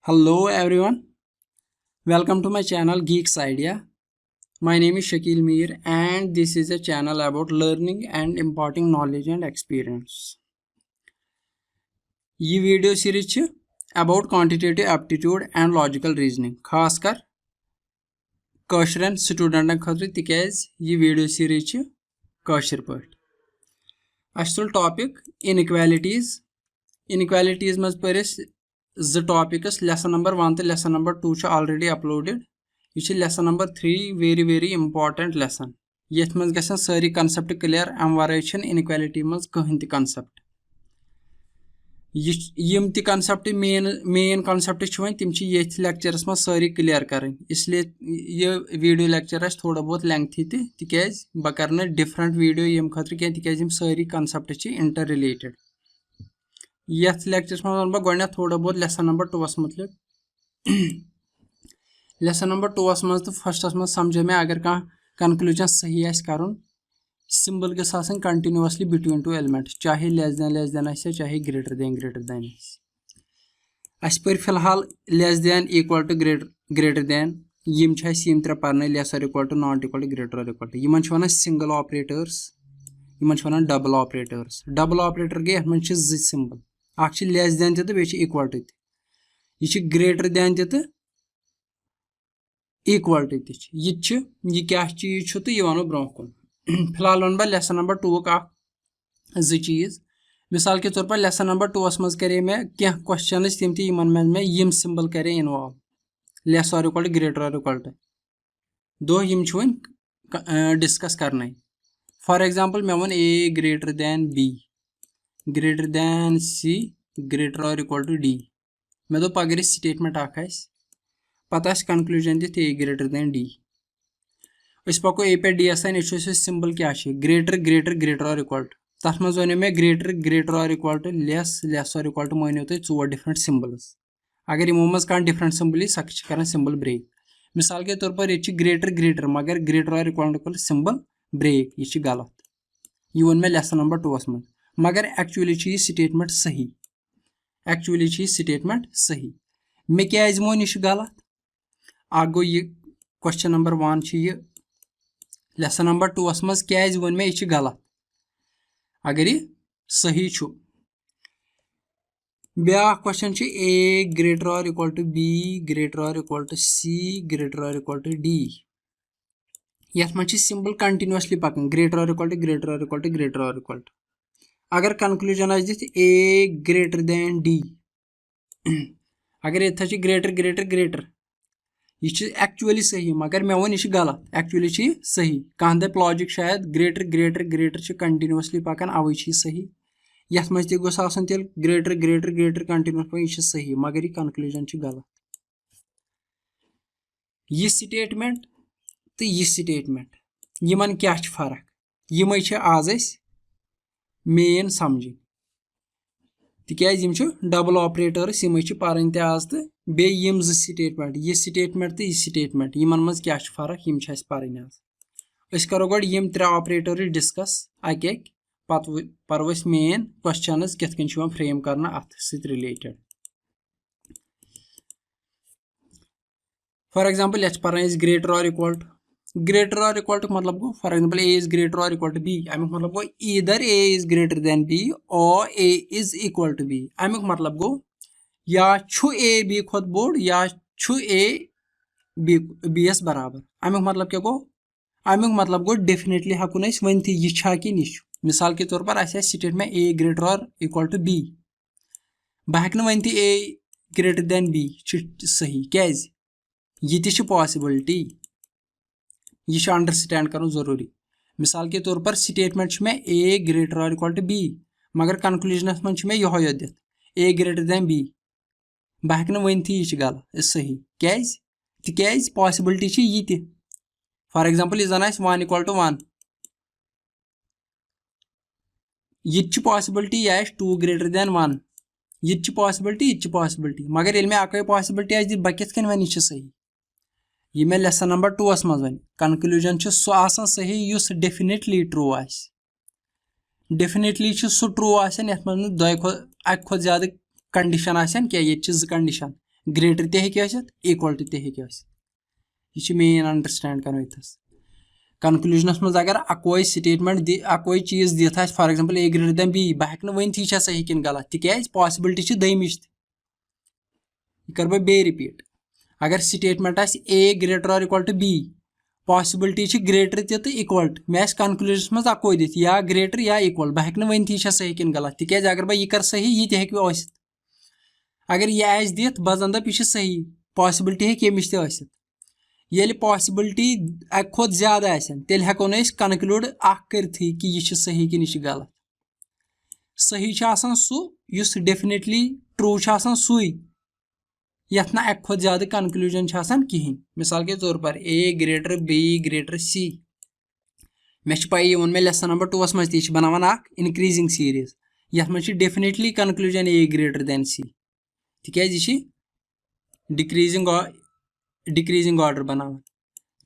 Hello everyone, welcome to my channel Geeks Idea. My name is Shakil Mir and this is a channel about learning and imparting knowledge and experience. ये video series about quantitative aptitude and logical reasoning खासकर कशरन स्टूडेंटन खतर तिकाज ये video series कशर पट अस तुल topic inequalities मज पर जो topics lesson number 1 तो लेसन नंबर 2 ऑलरेडी अपलोडेड यह lesson number 3 very important lesson ये मज गसन सारी कंसेप्ट क्लियर अम वराई इनइक्वालिटी मज कहीं त कंसेप्ट यम त कंसेप्ट मेन कंसेप्ट वन तम ये लेक्चरस मज सारी क्लियर कर इसलिए यह वीडियो लेक्चर थोड़ा बहुत लेंथी तिकाज बह कर डिफरेंट वीडियो यम खतर कह तिकाज सारी कंसेप्ट इंटर रिलेटेड यथ लेक्चरस मज वन बह थोड़ा बहुत लेसन नंबर 2 मतलब लेसन नंबर 2 मज तो फर्स्टस मज समझे में अगर कह कंक्लूजन सही कर सिंबल गस कंटिन्यूअसली बिटवीन टू एलिमेंट चाहे लेस देन आसे चाहे ग्रेटर देन अस पर फिलहाल less than equal to greater than यम त्रे पर lesser equal to not equal to greater equal to यमन वन सिंगल ऑपरेटर्स यमन वन डबल ऑपरेटर गई अत मज सिंबल अख लेस देन तो बे इक्वल टू यह ग्रेटर देन तो इक्वल टू यह क्या चीज तो यह वनो ब्रोह कुन फिलहाल वन बह लेसन नंबर 2 जो चीज मिसाल के तौर पर लेसन नंबर 2 मज करे मे क्या क्वेश्चन तम तमन मे यम सिंबल करे इन्वॉल्व लेस और इक्वल टू ग्रेटर और इक्वल टू दो यम वन डिस्कस करना फॉर एग्जांपल मे one A greater than B greater than C greater और इक्वल टू डी मे दोप अगर स्टेटमेंट पता कंक्लूजन दित ए ग्रेटर देन डी पको ए पे डी आसान सिंबल क्या ग्रेटर और इक्वल टू तथ मज वन मे ग्रेटर और इक्वल टू लेस और इक्वल टू मानो तुम 4 डिफरेंट सिंबल्स अगर यमो मज कह डिफरेंट सिंबल सह कर सिंबल ब्रेक मिसाल के तौर पर ये ग्रेटर मगर ग्रेटर और इक्वल सिंबल ब्रेक यह गलत यह वन मे लेसन नंबर 2 मज मगर एक्चुअली स्टेटमेंट सही मे क्या मोन यह गलत गो यह क्वेश्चन नंबर 1 यह लेसन नंबर 2 मज क्या वन मे यह गलत अगर यह सही ब्या क्वेश्चन ए ग्रेटर और इक्वल टू बी ग्रेटर और इक्वल टू सी ग्रेटर और इक्वल टू डी यथ मज सिंबल कंटिन्यूअसली पकान ग्रेटर और इक्वल टू ग्रेटर और इक्वल टू ग्रेटर और इक्वल टू अगर कंक्लूजन दित ए ग्रेटर देन डी अगर ये ग्रेटर यह एक्चुअली सही मगर मे वन यह गलत एक्चुअली सही कह दप लॉजिक शायद ग्रेटर कंटिन्यूअसली पकान अवे सही यथ मज तेल ग्रेटर कंटिन्यूअस पकान यह सही मगर यह कंक्लूजन गलत यह स्टेटमेंट तो यह स्टेटमेंट यमन क्या फर्क यम आज मेन समझ तिकाज डबल ऑपरेटर्स यम पान आज तो बे यम स्टेटमेंट यह स्टेटमेंट तो यह स्टेटमेंट यमन मज क्या फर्क यम पान आज करो गो यम 3 ऑपरेटर्स डिस्कस अक पत पर मेन क्वेश्चन कित कन फ्रेम करना अत सत रिलेटेड फॉर एग्जांपल यह पान ग्रेटर और इक्वल टू मतलब गो for example a is greater और इक्वल टू बी अमुक मतलब गो either a is greater than b और a is equal to b अमुक मतलब गो या ए बी खुद बोड़ या ए बी एस बराबर अमुक मतलब क्या गो अमुक मतलब गो डेफिनेटली हकुन वन यह कि मिसाल के तौर पर स्टेट में ए ग्रेटर और इक्वल टू बी बह हेक one A greater than B सही क्या यह पॉसिबिलिटी यह अंडरस्टैंड कर जरूरी मिसाल के तौर पर स्टेटमेंट में ए ग्रेटर और इक्वल टू बी मगर कंक्लूजन मज मे यह दित ए ग्रेटर देन बी बह हेक वन यह गलत सही क्या पॉसिबिलिटी यह फॉर एग्जांपल जन 1 इक्वल टू 1 यह पॉसिबिलिटी यह 2 ग्रेटर देन 1 यह पॉसिबिलिटी मगर ये मे अक पॉसिबिलिटी दी बह कित वन यह सही यह मे लेसन नंबर 2 मज वन कंक्लूजन सह सही युस डेफिनेटली ट्रू डेफिनेटली सह ट्रू यथ मज अक ज्यादा कंडीशन क्या ये कंडीशन ग्रेटर ते हेके आसित इक्वल टू ते हेके आसित ये मेन अंडरस्टैंड करना इथस कंक्लूजनस मज अगर अकोई स्टेटमेंट अकोई चीज दिथ आस for example a greater than b बह हेक वन यह सही किन गलत तिकाज पॉसिबिलिटी दमिश यह कर बे रिपीट अगर स्टेटमेंट आस ए ग्रेटर और equal to B possibility greater तो इक्वल टू मे कंक्लूजन मज अकोई दिथ या ग्रेटर या इक्वल बह हेक वन यह सही किन गलत तिकाज अगर बह यह कर सही यह हेक अगर यह आस दिथ बह जन दप यह सही पॉसिबिलिटी हेक यमिश त येल पॉसिबिलिटी अक खोत ज्यादा तेल हेको न कनक्लूड करथी कि यह सही कि यह गलत सही सू युस डेफिनेटली ट्रू सुई यथ ना अक खोत ज्यादा कनक्लूजन कहीं मिसाल के तौर पर ए ग्रेटर बी ग्रेटर सी मे पाई ये मे लेसन नंबर 2 मज ती बनावान इनक्रीजिंग सीरीज यथ मज डेफिनेटली कनक्लूजन ए ग्रेटर देन सी तिकाज यह डिक्रीजिंग ऑर्डर बनावान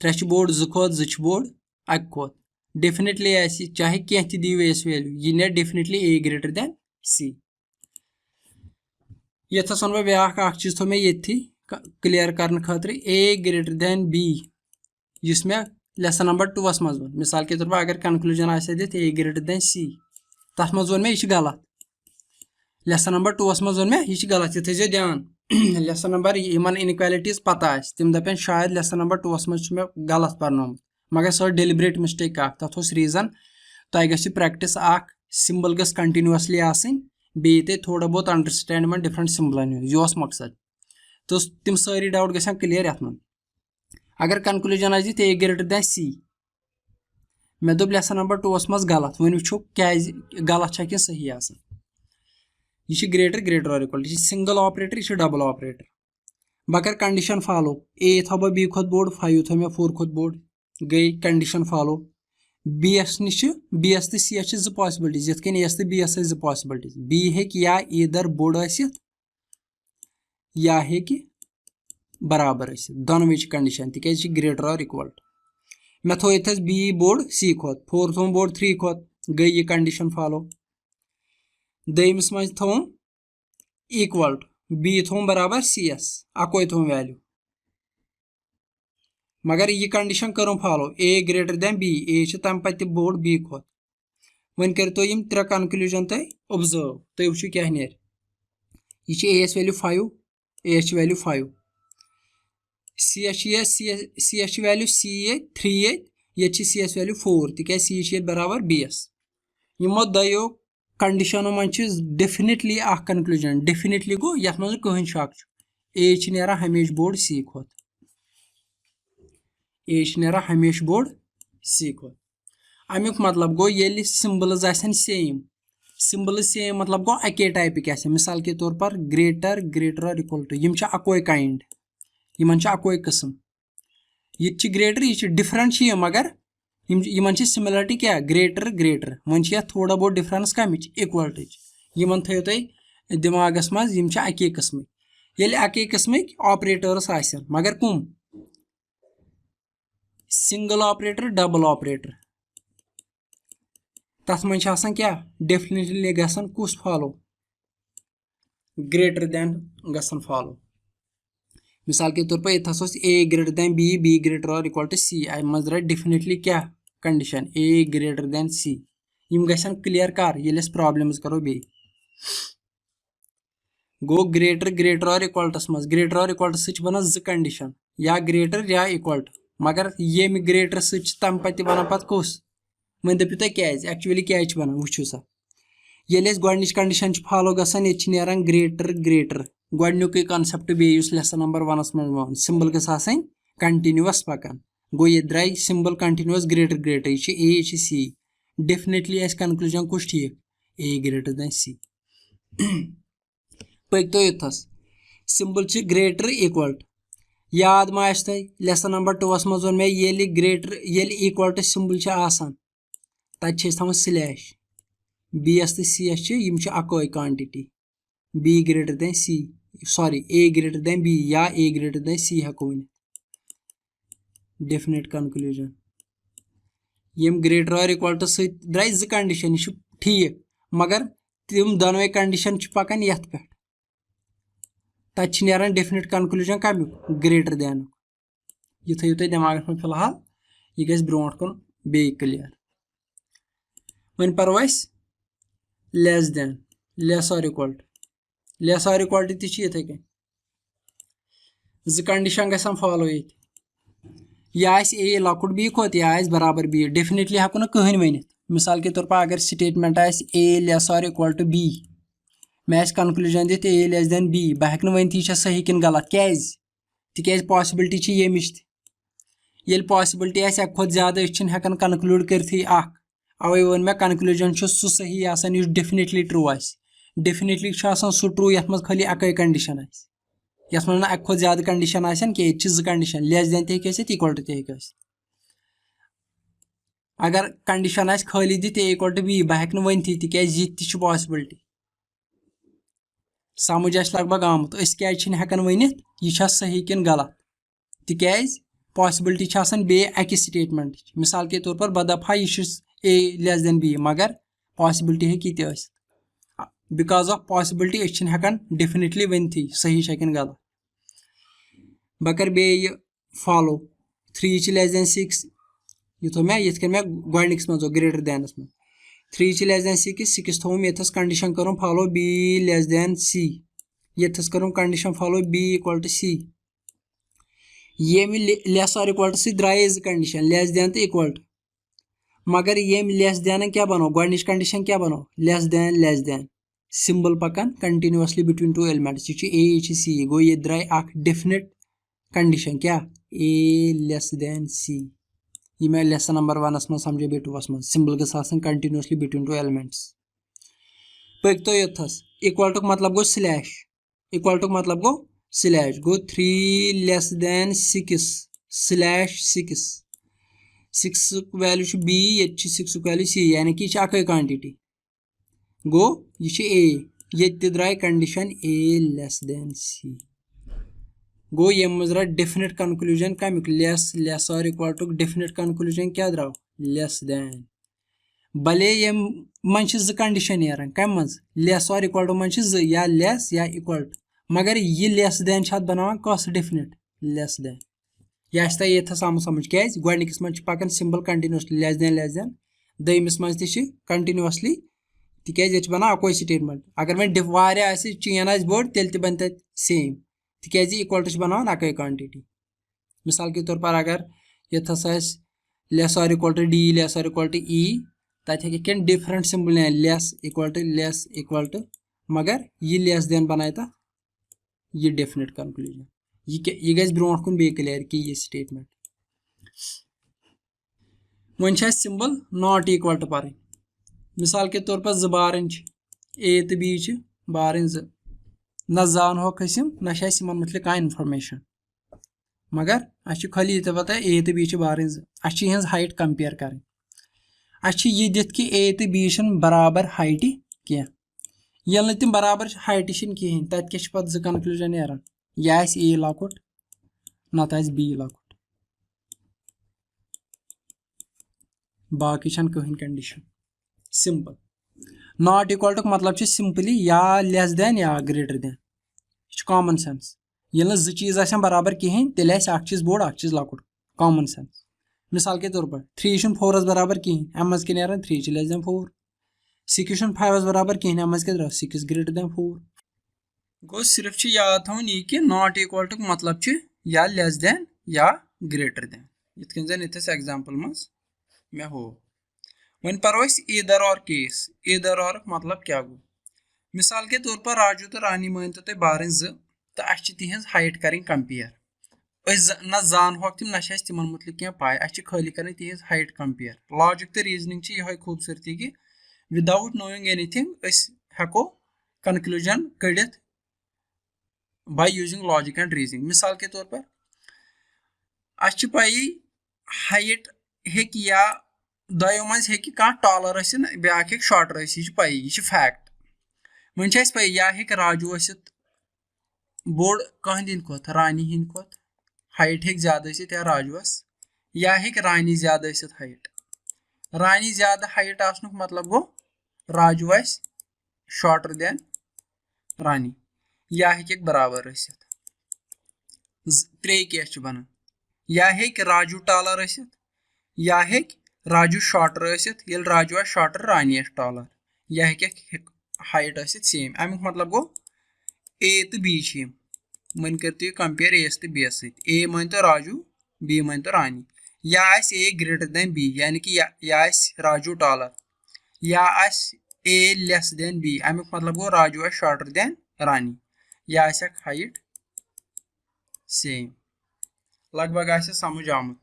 त्रे बोर्ड जो बोर्ड अक खोत डेफिनेटली चाहे कह दी वेस वैल्यू यह ने डेफिनेटली ए ग्रेटर देन सी ये वन बह ब्या चीज थो मे ये क्लियर करने खतर ए ग्रेटर देन बी इस मे लेसन नंबर 2 मज वो मिसाल के तौर पर अगर कनक्लूजन आ दिथ ए ग्रेटर देन सी तथ मज वो मे यह गलत लेसन नंबर 2 मज वो मे यह गलत यह थो ध्यान लेसन नंबर इन इनक्वालिटीज पता तम दपन शायद लेसन नंबर 2 मज मे गलत पर्नोमुत मगर सो डेलिब्रेट मिस्टेक तथ रीजन तह गि प्रैक्टिस सिंबल गस कंटिन्यूअसली आसनी बे ते थोड़ा बहुत अंडरस्टैंड में डिफरेंट सिंबलन यह मकसद तो तम सारी डाउट ग क्लियर ये अगर कनक्लूजन आ ए ग्रेटर देन सी मे दोप लेसन नंबर 2 मज गलत वो वो क्या गलत कि सही यह ग्रेटर ग्रेटर और इक्वल यह सिंगल ऑपरेटर यह डबल ऑपरेटर बह कर कंडीशन फॉलो ए थो बह बी खोत बोर्ड 5 थो मे 4 खोत बोर्ड गई कंडीशन फॉलो बी एस नश बी एस तो सी एस जो पॉसिबिलिटीज ये कन एस तो बी एस जो पॉसिबिलिटीज बी हेक या ईदर बोर्ड या हेक बराबर दोनों कंडीशन तिकाज ग्रेटर और इक्वल मे थो ये बी बोर्ड सी खोत 4 थो बोर्ड 3 खोत गई ये कंडीशन फॉलो दमिस मज थो इक्वल बी थो बराबर सी एस अकोई थो वैल्यू मगर यह कंडीशन करूँ follow A greater than B ए तम पे बोर्ड बी खोत वन कर तो यम 3 कनक्लूजन तुम ऑब्जर्व तुम वो क्या नेर यह ए एस वैल्यू 5 ए एस वैल्यू 5 सी एस वैल्यू सी 3 ये सी एस वैल्यू 4 तिक सी बराबर बी एस यमो दो कंडीशनों मज डेफिनेटली कनक्लूजन डेफिनेटली गो ये मज कहीं शक ए नेरा हमेश बोर्ड सी खोत ए नेरा हमेश बोर्ड सी खोत अमुक मतलब गो ये सिंबल्स सेम मतलब गो अके टाइपिक मिसाल के तौर पर ग्रेटर ग्रेटर और इक्वल टू यम अकोई काइंड यमन अकोई किस्म यह ग्रेटर यह डिफरेंट मगर यमन सिमिलरिटी क्या ग्रेटर ग्रेटर वन थोड़ा बहुत डिफरेंस कम इक्वल टू यमन थो तुम दिमागस मज यम अके किस्म ये अके किस्म ऑपरेटर्स आसन मगर कम सिंगल ऑपरेटर डबल ऑपरेटर तथ मन क्या डेफिनेटली गसन कुस फॉलो ग्रेटर देन गसन फॉलो मिसाल के तौर पर ये ए greater than b b greater और इक्वल टू सी मज डेफिनेटली क्या condition a greater than c यम गसन क्लियर कर ये प्रॉब्लम्स करो बे गो ग्रेटर ग्रेटर और इक्वल्टस मज ग्रेटर और इक्वल्टस बना 2 कंडीशन या ग्रेटर या इक्वल्ट मगर ये ग्रेटर तम पे वन पे कुस वन दपू तुम क्या एक्चुअली क्या बना वो सा ये गोच कंडीशन फॉलो गसान ये नेरान ग्रेटर ग्रेटर गोडनुक कॉन्सेप्ट बेस लेसन नंबर 1 मज सिंबल गस कंटिन्यूअस पकान गो ये द्राय सिंबल कंटिन्यूअस ग्रेटर ग्रेटर ये सी डेफिनेटली कनक्लूजन कुछ ठीक ए ग्रेटर देन सी पक तो युथस सिंबल ग्रेटर इक्वल याद मा लेसन नंबर 2 मज वो मे ये ग्रेटर ये इक्वल टू सिंबल तथा स्लैश बी एस तो सी एस अकोई quantity b greater than c sorry a greater than b या ए ग्रेटर देन सी हेको वन डेफिनेट कनक्लूजन यम ग्रेटर और इक्वल टू द्राय 2 कंडीशन यह ठीक मगर तम दोनों कंडीशन पकान ये पे तत नेरान डेफिनेट कंक्लूजन कमिक ग्रेटर दैन यह थो तुम दिमाग में फिलहाल यह गस ब्रोट कुन बे क्लियर वन परो लेस दैन लेस और इक्वल टू ती इथे कन कंडीशन गसान फॉलो ये यह ए लकुट बी खोत यह बराबर बी डेफिनेटली हेको ना कहीं वन मिसाल के तौर पर अगर स्टेटमेंट ए लेस और इक्वल टू बी मे कंक्लूजन दित ए लेस देन बी बह हेक वन यह सही कि गलत क्या पॉसिबिलिटी यमिश ये पॉसिबिलिटी अ खोत ज्यादा हेकान कंक्लूड कर अवे वन मे कंक्लूजन सह सही आसान डेफिनेटली ट्रू डेफिनेटली सह ट्रू ये खाली अकै कंडीशन यस मज अक खोत ज्यादा कंडीशन क्या condition less than equal to ते अगर कंडीशन खाली दित ए इक्वल टू बी बह हेक वन ती पॉसिबिलिटी समझ लगभग आमुत क्या हेकान वन यह सही कि गलत तिक पॉसिबिलिटी बे अकि स्टेटमेंट मिसाल के तौर पर बदपा यह ए लेस देन बी मगर पॉसिबिलिटी हे बिकॉज ऑफ पॉसिबिलिटी हेकान डेफिनेटली वन सही कि गलत बह कर बे फॉलो 3 लेस देन 6 यह थो मे ये मे गोडनिकस मज ग्रेटर दैनस मज 3 लेस देन 6 थो ये कंडीशन कर follow B less than C ये कर condition follow B equal to C ये लेस और इक्वल टू सी द्राए कंडीशन लेस देन तो इक्वल टू मगर ये लेस देन क्या बनो गोडनिच कंडीशन क्या बनो लेस देन सिंबल पकान कंटिन्यूअसली बिटवीन टू एलिमेंट्स ये ए सी गो ये द्राए डेफिनेट कंडीशन क्या ए लेस देन सी ये मैं लेसन नंबर 1 में समझे बे 2 में सिंबल गसन कंटिन्यूअसली बिटवीन टू एलिमेंट्स पक तो यथस इक्वल टू मतलब गो स्लैश इक्वल टू मतलब गो स्लैश गो 3 less than 6 slash 6 value B ये 6 वैल्यू सी यानी कि अकै क्वांटिटी गो ये द्राय कंडीशन ए लेस देन सी गो ये मजरा डेफिनेट कंक्लूजन कमिक लेस और इक्वल टू डेफिनेट कंक्लूजन क्या द्राव लेस देन भले ये मन कंडीशन नेरान कम मज लेस और इक्वल टू मन या लेस या इक्वल टू मगर ये लेस देन बनावान कस डेफिनेट लेस देन यह ये आम समझ क्या गोडनिकस मज पकान सिंबल कंटिन्यूअसली लेस देन दमिस मज कंटिन्यूअसली तिक बना अको स्टेटमेंट अगर वह चेन बोड़ तेल बन तत सेम तिक इक्वल टू बनावान अकै क्वांटिटी मिसाल के तौर पर अगर ये लेस और डी लेस और ई तत हे different symbol less equal to मगर ये लेस देन बनाए तथ ये डेफिनेट कंक्लूजन ये गस ब्रोट कुन बे क्लियर कि ये statement one symbol not equal to पर मिसाल के तौर पर ज बारन ए तो बी बारन ज न जान हो खसम न मतलब कह इन्फॉर्मेशन मगर अच्छे खाली ये पता ए तो बी बारन ज हाइट कंपेयर कर ये दिख कि ए तो बी बराबर हाइट कह ये तम बराबर हाइट कहें तत क्या पे कंक्लूजन नान यह ए लकुट नत बी लकुट बाकी कहीं condition simple not equal to मतलब सिंपली या लेस देन या ग्रेटर देन यह कॉमन सेंस ये ज चीज बराबर कहें तेल चीज बोड़ चीज लकुट कॉमन सेंस मिसाल के तौर पर 3 4 बराबर कहें अम मज क्या 3 लेस देन 4 6 5 बराबर कहें अम मज क्या 6 ग्रेटर देन 4 गो सिर्फ याद थवन यह कि नॉट इक्वल टू मतलब या लेस देन या ग्रेटर देन ये जन इस एग्जाम्पल मज मे हो वन परो ईदर और केस ईदर और मतलब क्या गो मिसाल के तौर पर राजू तो रानी मान तो तुम बारन ज तो तिहज हाइट करें कंपेयर न जान हो तम न तिम मुतलिक क्या पाए खाली कर तिहज हाइट कंपेयर लॉजिक तो रीजनिंग यह खूबसूरती कि विदाउट नोइंग एनीथिंग हेको कंक्लूजन कड़ित by using logic and reasoning मिसाल के तौर पर पाई हाइट हे या दो मज हे टॉलर ब्या शॉर्टर यह पाई यह फैक्ट वन पाई या हे राजू बोड़ कहद खोत रानी हिंद खोत हाइट हे ज्यादा या राजुस या हे रानी ज्यादा हाइट रानी ज्यादा हाइट आसनुक मतलब गो राजू शॉर्टर देन रानी या हेक बराबर त्रे क्या बनान या हेक राजू टालर या हेक राजू शॉर्टर ये राजू शॉर्टर रानी टालर या हेक हाइट सेम अमुक मतलब गो ए तो बी वन कर कंपेयर एस तो बी ए मान तो राजू बी मान तो रानी या ए ग्रेटर देन बी यानी कि या राजू टालर या ए लेस देन बी अमुक मतलब गो राजू शॉर्टर देन रानी या हाइट सेम लगभग समझ आमुत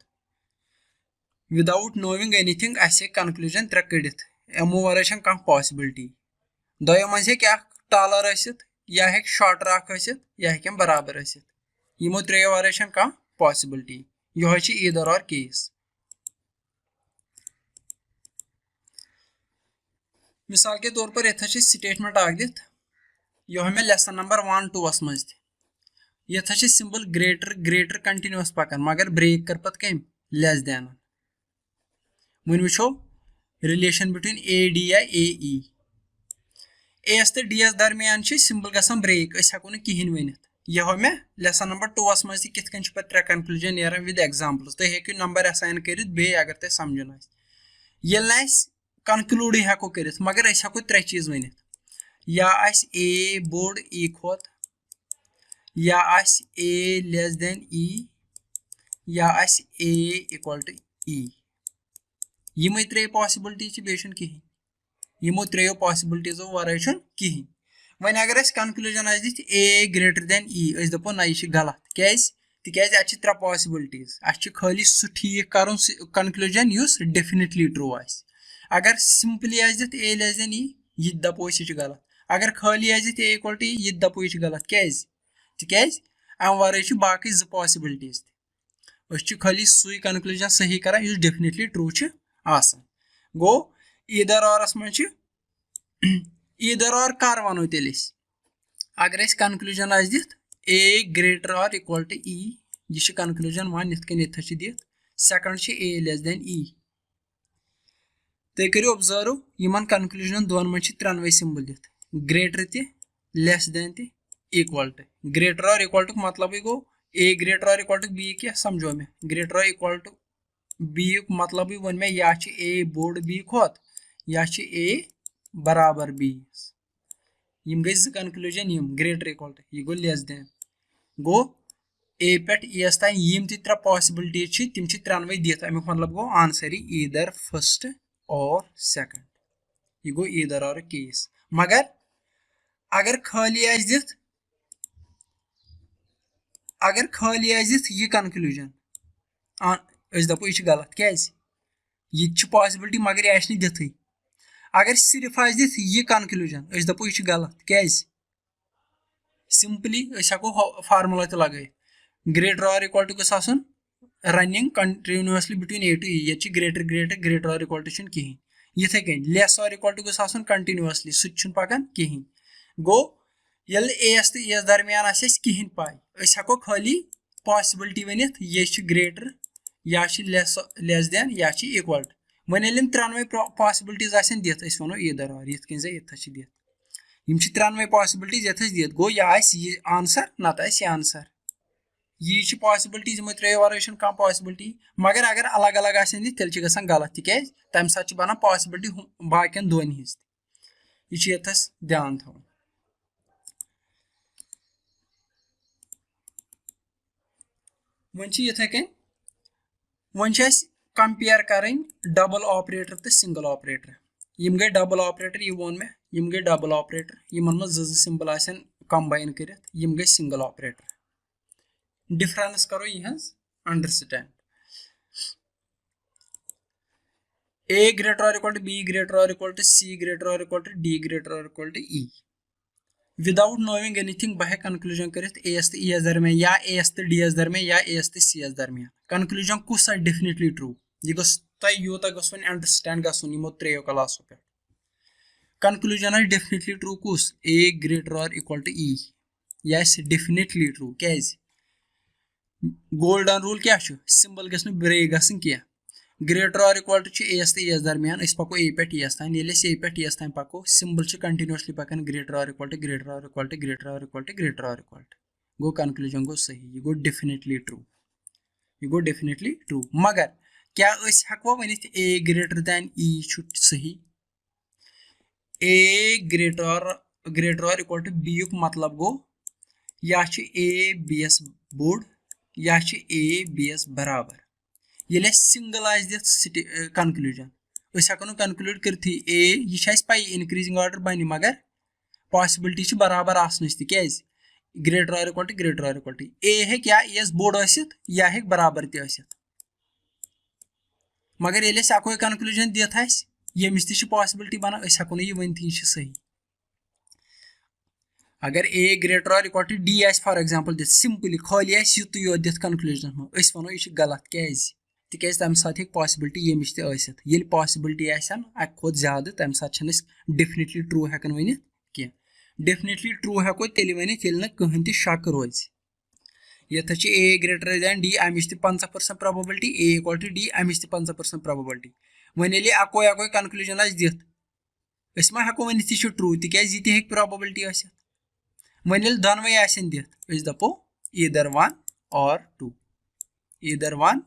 विदाउट नोइंग एनीथिंग कंक्लूजन त्रे कड़ित यमो वर कह पॉसिबिलिटी दोयो मज हे टालर या हे शॉर्टर या हे बराबर यमो त्रेयो वर कह पॉसिबिलिटी यह ईदर और केस मिसाल के तौर पर ये स्टेटमेंट दित यह मे लेसन नंबर 1-2 मज ये सिंपल ग्रेटर ग्रेटर कंटिन्यूस पकान मगर ब्रेक कर पत कम लेस देन वन वो रिलेशन बिटवीन ए डी या ए ई एस तो डी एस दरमियान सिंपल गसान ब्रेक हेको ना कहें वन यह मे लेसन नंबर 2 मज कित पे त्रे कंक्लूजन नीरान विद एग्जाम्पल्स तुम हेकु नंबर असाइन कर अगर तुम समझन ये कंक्लूड हेको कर मगर हेको त्रे चीज वन या ए बोड़ ई खोत या ए लेस देन ई या ए इक्वल टू ई यम त्रे पॉसिबिलिटी बे कहें यमो त्रेयो पॉसिबिलिटीजो वर कहें वन अगर कंक्लूजन दिख ए ग्रेटर देन ई दपो ना यह गलत क्या त्रे पॉसिबिलिटीज खाली सह ठीक कर कंक्लूजन डेफिनेटली ट्रू अगर सिंपली दिख ए लेस देन ई यह दपो यह गलत अगर खाली दिख ए इक्वल टू ई यह दपो यह गलत क्या अम वर बाकी जो पॉसिबिलिटीज खाली सू कंक्लूजन सही कर डेफिनेटली ट्रू गो ईदर ऑरस मज ईदर और कर वनो तेल अगर कंक्लूजन दिख ए ग्रेटर और इक्वल टू ई यह कंक्लूजन वन ये दिख सेकंड ए लेस देन ई तुम करो ऑब्जर्व इन कंक्लूजन दोन मज त्रेनवे सिंबल दिख ग्रेटर त लेस देन त इक्वल टू ग्रेटर और इक्वल टू मतलब गो ए ग्रेटर और इक्वल टू बी क्या समझो मे ग्रेटर और इक्वल टू बी मतलब वन मे या ए बोड़ बी खोत या ए बराबर बी यम गई कंक्लूजन यम ग्रेटर इक्वल टू यह गो लेस देन गो ए पे एस तान यम त्रे पॉसिबिलिटी तम त्रेनवे दिख अमुक मतलब गो आंसर ईदर फर्स्ट और सेकंड यह गो ईदर और केस मगर अगर खाली दिख यह कंक्लूजन दपो यह गलत क्या यह पॉसिबिलिटी मगर यह दिथ अगर सिर्फ दिख यह कंक्लूजन दपो यह गलत क्या सिंपली हेको फार्मूला तो लगे ग्रेटर और इक्वल टू गस running continuously between A to E ये ग्रेटर ग्रेटर ग्रेटर और इक्वल टू कहें इथे कन लेस और इक्वल टू गस कंटिन्यूसली सह पकान कहें गो ये एस तो एस दरमियान कहें पाई हेको खाली पॉसिबिलिटी वन ये ग्रेटर या लेस देन या इक्वल टू वन ये त्रेनवे पॉसिबिलिटीज दिख वो ईदर और ये दिख यम त्रेनवे पॉसिबिलिटीज ये दिख गो यह आंसर नत आंसर यह पॉसिबिलिटीज यमो त्रे वर कह पॉसिबिलिटी मगर अगर अलग अलग दिख तेल गसान गलत तिक तम सात बना पॉसिबिलिटी बाकियन दोन हिज यह ध्यान थो वन इथे कन वन कंपेयर करें डबल ऑपरेटर तो सिंगल ऑपरेटर यम गई डबल ऑपरेटर यह वोन मे यम गई डबल ऑपरेटर यमन मज सिंबल कंबाइन कर यम गई सिंगल ऑपरेटर डिफरेंस करो यह अंडरस्टैंड ए ग्रेटर और इक्वल टू बी ग्रेटर और इक्वल टू सी ग्रेटर और इक्वल टू डी ग्रेटर और equal to E without knowing anything बह कंक्लूजन कर एस तो ई एस दरमियान या एस तो डी एस दरमियान या एस तो सी एस दरमियान कंक्लूजन कुछ डेफिनेटली ट्रू यह यूत गो अंडरस्टैंड गो त्रेयो क्लासों पे कंक्लूजन डेफिनेटली ट्रू कुछ ए ग्रेटर और इक्वल टू ई यह डेफिनेटली ट्रू क्या गोल्डन रूल क्या सिंबल गस ब्रेक गसन क्या ग्रेटर और इक्वल टू एस तो एस दरमियान पको ए पे एस तान ए पे एस तान पको सिंबल कंटिन्यूसली पकान ग्रेटर और इक्वल टू ग्रेटर और इक्वल टू ग्रेटर और इक्वल टू ग्रेटर और इक्वल टू गो कंक्लूजन गो सही यह गो डेफिनेटली ट्रू यह गो डेफिनेटली ट्रू मगर क्या हेको वन ए ग्रेटर दैन ई सही ए ग्रेटर और इक्वल टू बी युक मतलब गो या ए बी एस बोड या ए बी एस बराबर ये सिंगल दिख कंक्लूजन हेको कंक्लूड कर ए यह पी इनक्रीजिंग ऑर्डर बन मगर पॉसिबिलिटी बराबर आसनच तिज ग्रेटर और इक्वल टू ग्रेटर और इक्वल टू ए या एस बोड या बराबर तसित मगर ये हेको कंक्लूजन दिथ यमिस ती पॉसिबिलिटी बनान हेको यह वन यह सही अगर ए ग्रेटर और equal to D for example दिख सिंपली खाली युत योत दिख कंक्लूजन वो यह गलत क्या तिक तम साथ पॉसिबिलिटी यमिश ये पॉसिबिलिटी अक खुद ज्यादा तम साथ डेफिनेटली ट्रू हेकन वन कह डेफिनेटली ट्रू हेको तेल वन कहीं तक शक रोज ये ए ग्रेटर दैन डी अमिश 50% probability A equal to D अमिश 50% प्रोबेबिलिटी वन ये अको अको कंक्लूजन दिख मा हेको वन यह ट्रू तिज ये प्रोबेबिलिटी वन दोनवे दिख दपो ईदर वन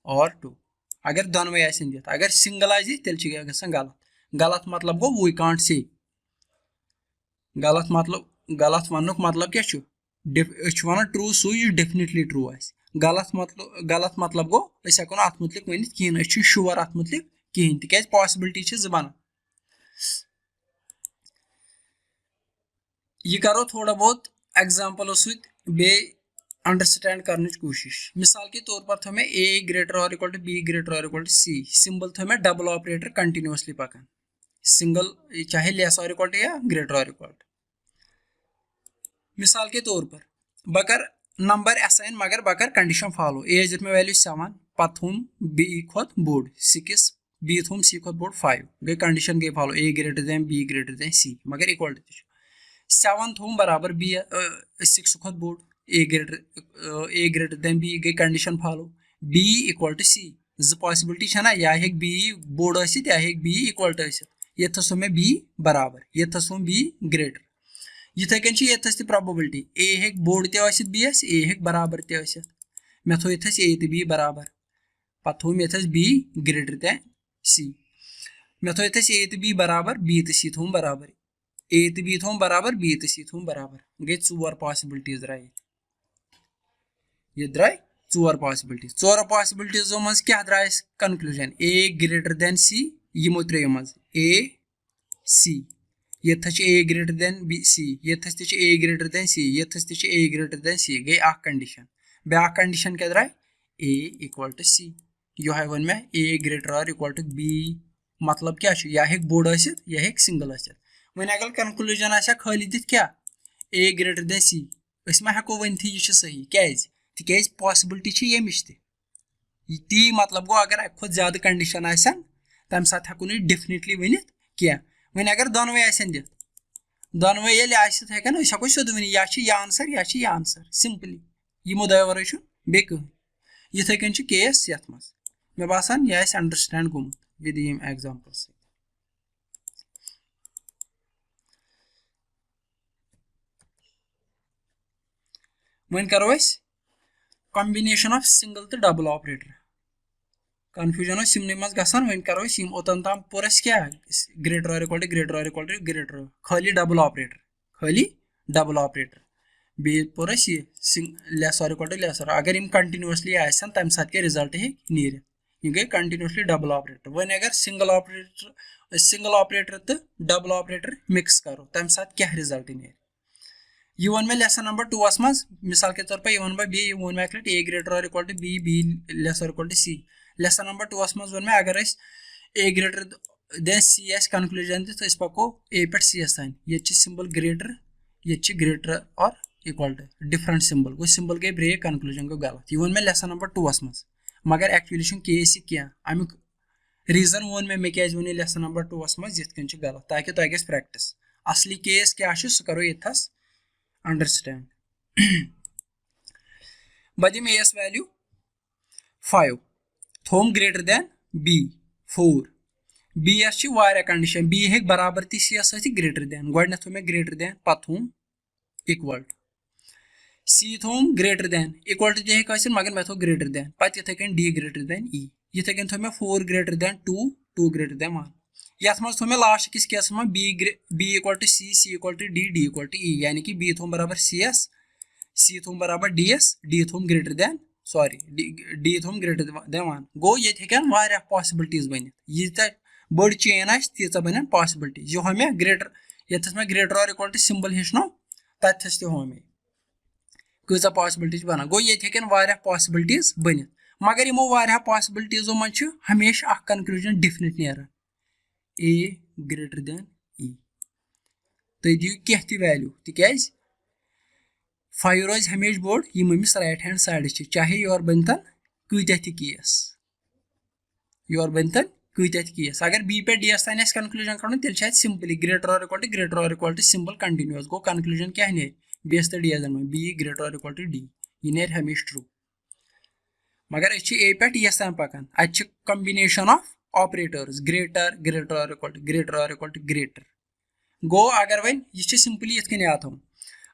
और टू अगर दोनवे दिख अगर सिंगल तेल गलत गलत मतलब गो वी कांट से गलत वन मतलब क्या वन ट्रू सू यह डेफिनेटली ट्रू गलत मतलब गो हेको अत मुतलिक वन कहें श्योर अत मुतलिक कहें तिज पॉसिबिलिटी बनान यह करो थोड़ा बहुत एग्जाम्पलों सत्य अंडरस्टैंड करने कोशिश मिसाल के तौर पर थो मैं ए ग्रेटर और इक्वल टू बी ग्रेटर और इक्वल टू सी सिंबल थो मैं डबल ऑपरेटर कंटिन्यूसली पकान सिंगल चाहे लेस और इक्वल टू या ग्रेटर और इक्वल टू मिसाल के तौर पर बकर नंबर असाइन मगर बकर कंडीशन फॉलो ए दिख मैं वैल्यू 7 पे थूम बी खुद बोर्ड 6 बी थूम सी खुद बोर्ड 5 गई कंडीशन गई follow A greater than B greater than C मगर इक्वल टू 7 थूम बराबर बी 6 खुद बोर्ड ए ग्रेटर दैन बी गई condition follow B equal to C जो पॉसिबिलिटी ना या बी बोर्ड या बी इक्वल टू ये थो मैं बी बराबर ये थो बी ग्रेटर इथे कन ये प्रोबेबिलिटी ए बोर्ड तस बी ए बराबर तस मे थो ए तो बी बराबर पे थोम ये बी ग्रेटर दैन सी मे थो ए तो बी बराबर बी तो सी थोम बराबर ए तो बी थोम बराबर बी तो सी थोम बराबर गई 4 पॉसिबिलिटीज द्राय ये द्राय 4 पॉसिबिलिटीजों मज क्या द्राय कंक्लूजन ए ग्रेटर दैन सी यमो त्रेयो मज ए सी ये ए ग्रेटर दैन बी सी ये ए ग्रेटर दैन सी ये ए ग्रेटर दैन सी गई कंडीशन ब्या कंडीशन क्या द्राय ए इक्वल टू सी यो वन मैं ए ग्रेटर और इक्वल टू बी मतलब क्या या बोर्ड या सिंगल वन अगर कंक्लूजन खाली दिख क्या ए ग्रेटर दैन सी मा हेको वन यह सही क्या तिज पॉसिबिलिटी यमिश ती मतलब गो अगर खुद ज्यादा कंडीशन तम साथ हेको डेफिनेटली वन क्या वन अगर दोनवे दिख दोनवे हेकन हेको सोद वन या आंसर या आंसर सिंपली यमो दो वर बे कहीं इथे कन केस ये मज मे बासान यह अंडरस्टैंड गोमुत विद यम एग्जाम्पल वन करो कॉम्बिनेशन ऑफ सिंगल तो डबल ऑपरेटर कन्फ्यूजन सिमन मज गसान वन करो ओतन तम पूरा क्या ग्रेटर और इक्वल टू ग्रेटर और इक्वल टू ग्रेटर खाली डबल ऑपरेटर बे पूरा लेस और इक्वल टू लेस अगर इन कंटिन्यूसली आसन तम साथ क्या रिजल्ट नीर यह गई कंटिन्यूसली डबल ऑपरेटर वन अगर सिंगल ऑपरेटर तो डबल ऑपरेटर मिक्स करो तम साथ क्या रिजल्ट नीर यह वन मैं लेसन नंबर 2 मज मिसाल के तौर पर यह वन बी वन मैं ए ग्रेटर और इक्वल टू बी लेस और equal to C lesson number 2 मज वन मैं अगर A greater than C conclusion दिख पको ए पे सी तान ये सिंबल ग्रेटर ये ग्रेटर और इक्वल टू डिफरेंट सिंबल गो सिंबल गई ब्रेक कंक्लूजन गो गलत यह वन मैं लेसन नंबर 2 मज मगर एक्चुअली केस क्या अमुक रीजन वन मे क्या वन लेसन नंबर 2 मज ये गलत ताकि तुम गई प्रैक्टिस असली केस क्या सह करो ये अंडरस्टैंड बह दिम एस वैल्यू 5 थोम ग्रेटर दैन B 4 B यस कंडीशन B हे बराबर ती C यस ग्रेटर दैन गोडनेथ थो मे ग्रेटर दैन पत थोम इक्वल C थोम ग्रेटर दैन इक्वल टू जे हे मगर मे थो ग्रेटर दैन पत इथे कन D ग्रेटर दैन E इथे कन थो मे 4 ग्रेटर दैन 2 2 ग्रेटर दैन 1 यथ मज थो मे लास्ट किस केस में B equal to C equal to D equal to E यानी कि B थोम बराबर C थोम बराबर D थोम ग्रेटर दैन D थोम ग्रेटर दैन 1 गो ये हेकन वारिया पॉसिबिलिटीज बनित यीता बड़ चेन आस तीचा बन पॉसिबिलिटीज यो हमें ग्रेटर यथस में ग्रेटर और इक्वल टू सिंबल हेचनो तथस ते हमें कचा पॉसिबिलिटीज बना गो ये हेकन वारिया पॉसिबिलिटीज बनित मगर यमो वारिया पॉसिबिलिटीजो मज हमेशा अख कंक्लूजन डेफिनेट नेरान A ग्रेटर दैन E तुम दियो कह ती वैल्यू तिकाज 5 रोज हमेशा बोर्ड यम अमिस राइट हैंड साइड चाहे योर बनतन कत्या ती केस योर बनतन कत्या ती केस अगर B पे D तान कंक्लूजन कड़न तेल सिंपली ग्रेटर और इक्वल टू सिंबल कंटिन्यूअस गो कंक्लूजन क्या ने B तो D में B ग्रेटर और इक्वल टू D यह नेर हमेशा ट्रू मगर A पे S तान पकान a combination of operators greater और इक्वल टू ग्रेटर गो अगर वन यह सिंपली ये आता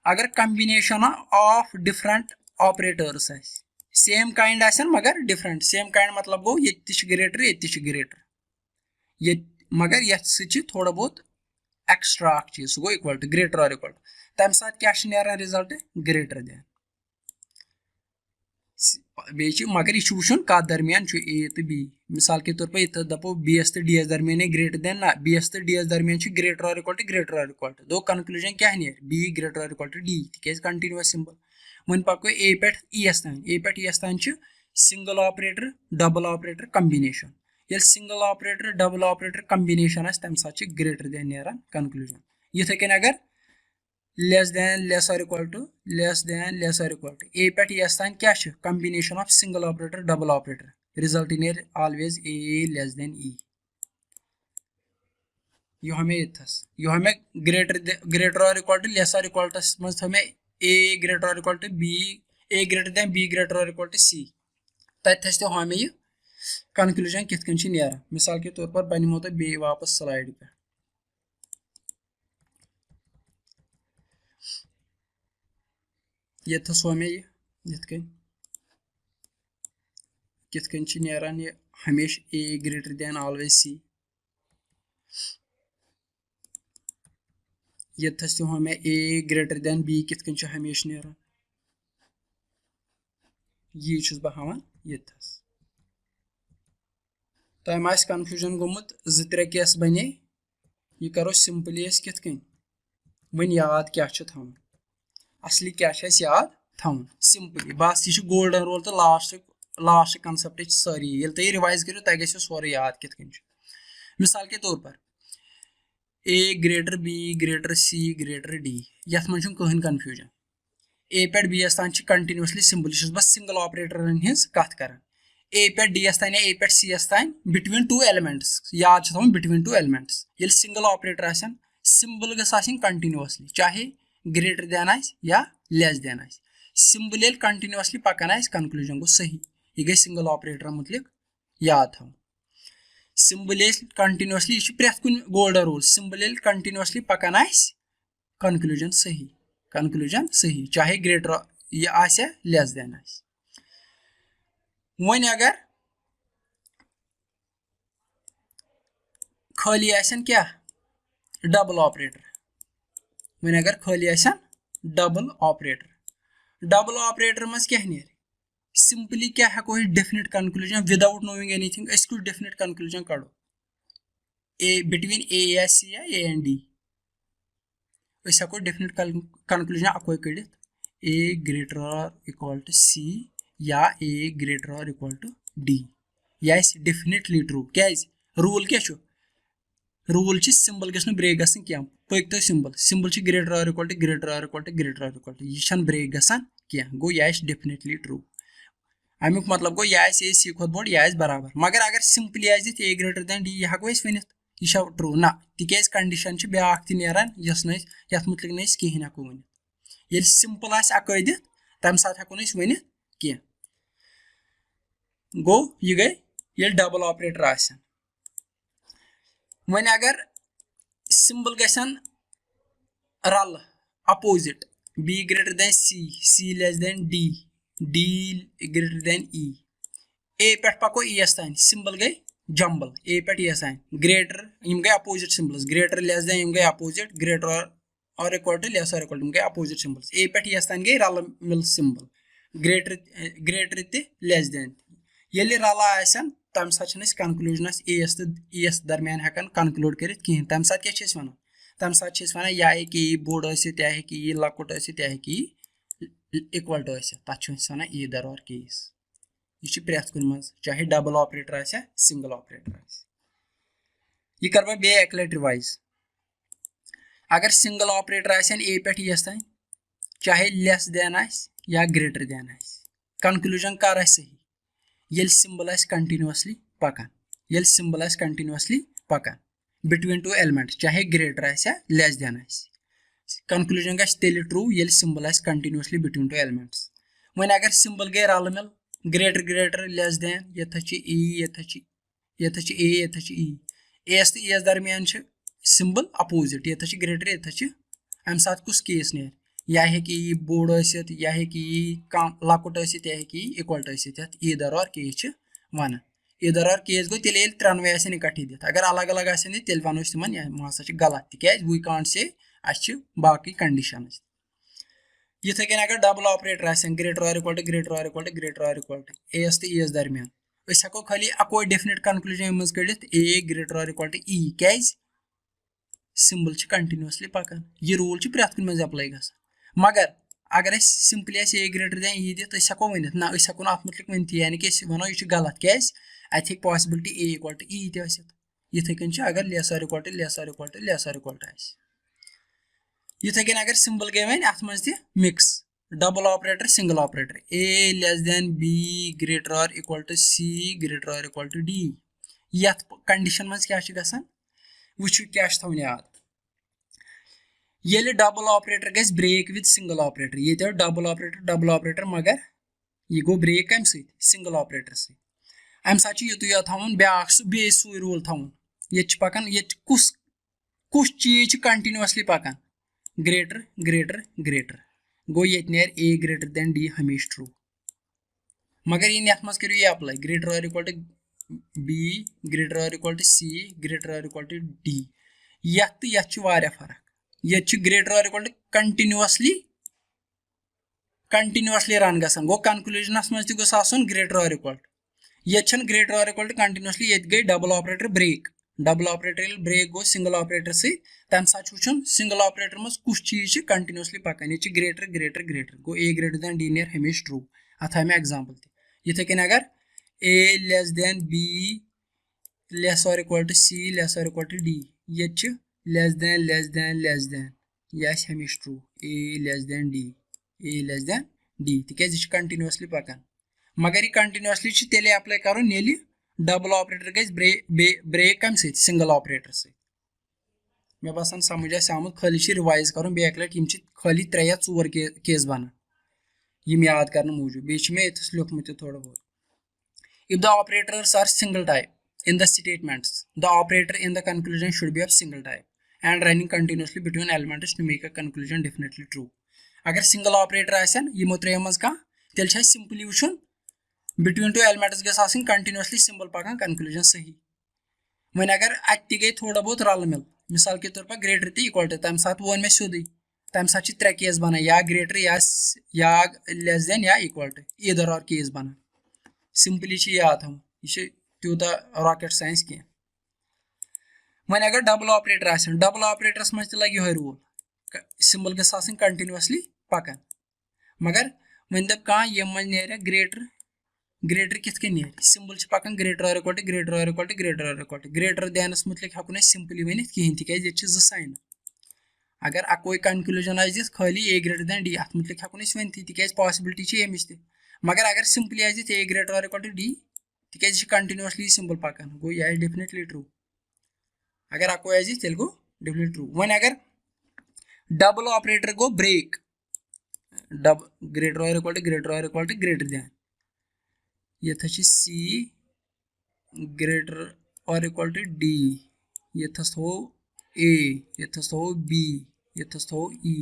अगर combination of different operators same kind मगर डिफरेंट सेम काइंड मतलब गो ये ग्रेटर ये मगर ये थोड़ा बहुत एक्स्ट्रा चीज सह गो इक्वल टू ग्रेटर और इक्वल तम साथ क्या रिजल्ट ग्रेटर दैन बे मगर यह वुन कत दरमियान A तो B मिसाल के तौर पर ये दपो B तो D दरमियान ग्रेटर दैन ना B तो D दरमियान ग्रेटर और इक्वल टू दो कंक्लूजन क्या नेर B ग्रेटर और इक्वल टू D तिक कंटिन्यूअस सिंबल वन पको A पे E तान single operator double operator combination ये single operator double operator combination तम साथ ग्रेटर दैन नेरान कंक्लूजन इथे कन अगर लेस और इक्वल टू A पे S तान क्या combination of single operator double operator result नेर always A less than E यो हमें ग्रेटर और इक्वल टू लेस और इक्वल टू मज हमें A ग्रेटर और equal to A greater than B greater और इक्वल टू C तथस तो हमें यह कंक्लूजन कितकन नेरान मिसाल के तौर पर बन तो बे वापस स्लाइड पे ये हमें कितकन नेरान ये हमेशा A greater then always C ये हमें A ग्रेटर दैन B कितकन हमेशा नेरान यह बह हान ये तम कन्फ्यूजन गोमुत 2-3 केस बने यह करो सिंपली कितकन वन याद क्या थवन असली क्या याद थवन सिंपली बस यह गोल्डन रूल तो लास्ट कंसेप्ट सारी ये तुम रिवाइज करो तह गो सोरे याद कितकन मिसाल के तौर पर A greater B greater C greater D यथ मज कहन कन्फ्यूजन A पे B तान कंटिन्यूअसली सिंबल बस सिंगल ऑपरेटर हिंस कत कर A पे D तान या A पे C तान बिटवीन 2 एलिमेंट्स याद थवन बिटवीन 2 एलिमेंट्स ये सिंगल ऑपरेटर आसन सिंबल गई कंटिन्यूअसली चाहे ग्रेटर दैन या लेस दैन सिंबल कंटिन्यूअसली पकान कंक्लूजन गो सही यह गई सिंगल ऑपरेटर मुतलिक याद थवन सिंबल कंटिन्यूअसली यह प्रेथ कुन गोल्डन रूल सिंबल कंटिन्यूअसली पकान कंक्लूजन सही चाहे ग्रेटर यह आसे लेस दैन वन अगर खाली आसन क्या डबल ऑपरेटर वन अगर खाली आसन डबल ऑपरेटर मज क्या नेर सिंपली क्या हेको definite conclusion without knowing anything कुछ डेफिनेट कंक्लूजन कड़ो A बिटवीन A या C या A एंड D हेको डेफिनेट कंक्लूजन अकोई कड़ित A ग्रेटर और इक्वल टू C या A ग्रेटर और इक्वल टू D यह डेफिनेटली ट्रू क्या रूल क्या रूल सिंबल गो ब्रेक गसन क्या पक तो सिंबल ग्रेटर और इक्वल टू यह ब्रेक गसन क्या गो यह डेफिनेटली ट्रू अमुक मतलब गो यह A C खुद बोड़ यह बराबर मगर अगर simply A greater than D यह हेको वन यह ट्रू ना तिक कंडीशन ब्या नान ये मुतलिक ना कहें हेको वन ये सिंपल अक दित तम सात हेको वन कह गो यह गई ये डबल ऑपरेटर आसन वन अगर सिंबल गसन रल opposite B greater than C less than D greater than A पे पको E तान सिंबल गई जंबल A पे E तान ग्रेटर यम गई opposite symbols greater less than यम गई अपोजिट ग्रेटर और इक्वल टू लेस और इक्वल टू यम गई अपोजिट सिंबल्स A पे E तान गई रल मिल सिंबल ग्रेटर ते लेस देन ये रला आसन तम साथ कंक्लूजनस एस दरमियान हेकान कंक्लूड कर कहें तम साथ क्या वन तम साथ वन यह हे बोड़ यह हे लकुट यह हे इक्वल टू तथ वन ईदर और केस यह प्रेथ कुन मज चाहे डबल ऑपरेटर आ सिंगल ऑपरेटर यह कर बह बे एक लट रिवाइज अगर सिंगल ऑपरेटर ए पे एस तान चाहे लेस देन या ग्रेटर देन कंक्लूजन कर सही ये सिंबल कंटिन्यूअसली पकान ये सिंबल कंटिन्यूअसली पकान बिटवीन टू एलिमेंट्स चाहे ग्रेटर लेस देन कंक्लूजन गल ट्रू ये symbol continuously between two elements one अगर सिंबल गई रल मिल ग्रेटर ग्रेटर लेस देन ये एस तो एस दरमियान सिंबल अपोजिट ये ग्रेटर ये अम साथ कुछ केस नेर या हे बोड़ या हे कम लकुट या हे इक्वल टू ईदर और केस वन ईदर और केस गो तेल त्रोनवे इकट्ठे दिख अगर अलग अलग तेल वनो तिमन यह हसा गलत तिक वी कांट से बाकी कंडीशन इथे कन अगर डबल ऑपरेटर ग्रेटर और इक्वल टू ग्रेटर और इक्वल टू ग्रेटर और इक्वल टू एस तो एस दरमियान हेको खाली अको डेफिनेट कंक्लूजन मज कड़ित ए ग्रेटर और इक्वल टू ई क्या सिंबल कंटिन्यूअसली पकान यह रूल प्रेथ कुन मज अप्लाई ग मगर अगर सिंपली ए ग्रेटर दैन ई दिख हेको वन ना हेको अत मुतलिक वन यानी कि वनो यह गलत क्या अत possibility A equal to E इथे कन अगर लेस और इक्वल टू लेस और इक्वल टू लेस और इक्वल टू इथे कन अगर सिंबल गई वन अत मज mix double operator single operator A less than B greater और इक्वल टू सी ग्रेटर और इक्वल टू डी ये कंडीशन मज क्या गसान वुचु क्या थवन याद ये डबल ऑपरेटर गस ब्रेक विद सिंगल ऑपरेटर ये डबल ऑपरेटर मगर यह गो ब्रेक कम सिंगल ऑपरेटर से अम साथ युत थवन बे सू रूल थवन ये पकान ये कुछ चीज कंटिन्यूअसली पकान ग्रेटर ग्रेटर ग्रेटर गो ये नेर ए ग्रेटर देन डी हमेशा ट्रू मगर ये मज करो ये अप्लाई ग्रेटर और इक्वल टू बी ग्रेटर और इक्वल टू सी ग्रेटर और इक्वल टू डी ये फर्क ये ग्रेटर और इक्वल टू कंटिन्यूअसली रन गसान गो कंक्लूजनस मज तन ग्रेटर और इक्वल टू ये ग्रेटर और इक्वल टू कंटिन्यूअसली ये गई डबल ऑपरेटर ब्रेक गो सिंगल ऑपरेटर से तम साथ वुचन सिंगल ऑपरेटर मज कुछ चीज कंटिन्यूअसली पकान ये ग्रेटर ग्रेटर ग्रेटर गो ए ग्रेटर देन डी नेर हमेशा ट्रू अत मे एग्जाम्पल इथे कन अगर ए लेस देन बी लेस और इक्वल टू सी लेस और इक्वल टू डी ये लेस देन यह हमेशा ट्रू ए लेस देन डी तिक कंटिन्यूअसली पकान मगर यह कंटिन्यूअसली तेल अप्लाई कर डबल ऑपरेटर गस ब्रेक कम सिंगल ऑपरेटर से मे बसान समझ आमुत खाली रिवाइज कर बेक लट खाली 3 या 4 केस बना यम याद करने मूजूब बे मे लिखमुत थोड़ा बहुत if the operators are single type in the statements the operator in the conclusion should be of single type and running continuously between elements to make a conclusion definitely true अगर single operator आसन यमो त्रेयो मज का तेल छ simply वुचन between two elements गस आसन continuously symbol पकान conclusion सही one अगर अति गई थोड़ा बहुत रल मिल मिसाल के तौर पर ग्रेटर ते इक्वल टू तम साथ वन मे सुधी तम साथ 3 केस बना या ग्रेटर या लेस देन या इक्वल टू ईदर और केस बना सिंपली याद हम यह त्यूता रॉकेट साइंस क्या वन अगर डबल ऑपरेटरस मज लगे यह रूल सिंबल गस कंटिन्यूअसली पकान मगर वन दप कह यम मज नेर ग्रेटर कित नी सिंबल पकान ग्रेटर और इक्वल टू ग्रेटर और इक्वल टू ग्रेटर और इक्वल टू ग्रेटर देनस मुतलिक हेको सिंपली वन कहें तिक ये साइन अगर अकोई कंक्लूजन आज दिख खाली ए ग्रेटर देन डी अत मुतलिक हेको वन तिक पॉसिबिलिटी अमिश मगर अगर सिंपली आज ए ग्रेटर और इक्वल टू डी तिक कंटिन्यूअसली सिंबल पकान गो यह डेफिनेटली ट्रू अगर अको आज तेल गो डेफिनेटली ट्रू वन अगर डबल ऑपरेटर गो ब्रेक ग्रेटर और इक्वल टू ग्रेटर और इक्वल टू ग्रेटर देन ये सी greater or equal to D, यथस थो A, यथस थो B, यथस थो E,